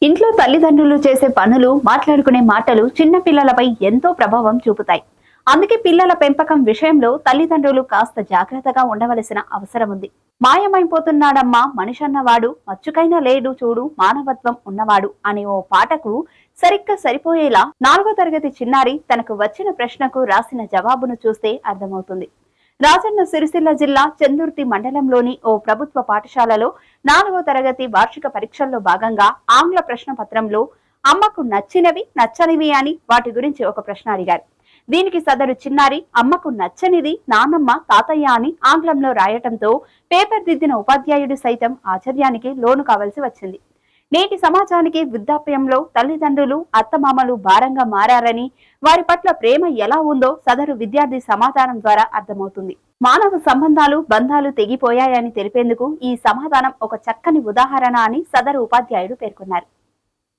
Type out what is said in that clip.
ఇంట్లో తల్లిదండ్రులు చేసే పనులు, మాట్లాడుకునే మాటలు చిన్న పిల్లలపై ఎంతో ప్రభావం చూపుతాయి. అందుకే పిల్లల పెంపకం విషయంలో తల్లిదండ్రులు కాస్త జాగ్రత్తగా ఉండవలసిన అవసరం ఉంది. మాయమైపోతున్నాడమ్మా మనిషన్నవాడు, మచ్చుకైనా లేడు చూడు మానవత్వం ఉన్నవాడు అనే ఓ పాటకు సరిగ్గా సరిపోయేలా 4వ తరగతి చిన్నారి తనకు వచ్చిన ప్రశ్నకు రాసిన జవాబును చూస్తే అర్థమవుతుంది. రాజన్న సిరిసిల్ల జిల్లా చందుర్తి మండలంలోని ఓ ప్రభుత్వ పాఠశాలలో 4వ తరగతి వార్షిక పరీక్షల్లో భాగంగా ఆంగ్ల ప్రశ్న పత్రంలో అమ్మకు నచ్చినవి నచ్చనివి అని వాటి గురించి ఒక ప్రశ్న అడిగారు. దీనికి సదరు చిన్నారి అమ్మకు నచ్చనిది నాన్నమ్మ తాతయ్య అని ఆంగ్లంలో రాయటంతో పేపర్ దిద్దిన ఉపాధ్యాయుడు సైతం ఆశ్చర్యానికి లోను కావాల్సి వచ్చింది. నేటి సమాజానికి వృద్ధాప్యంలో తల్లిదండ్రులు అత్తమామలు భారంగా మారారని, వారి పట్ల ప్రేమ ఎలా ఉందో సదరు విద్యార్థి సమాధానం ద్వారా అర్థమవుతుంది. మానవ సంబంధాలు బంధాలు తెగిపోయాయని తెలిపేందుకు ఈ సమాధానం ఒక చక్కని ఉదాహరణ అని సదరు ఉపాధ్యాయుడు పేర్కొన్నారు.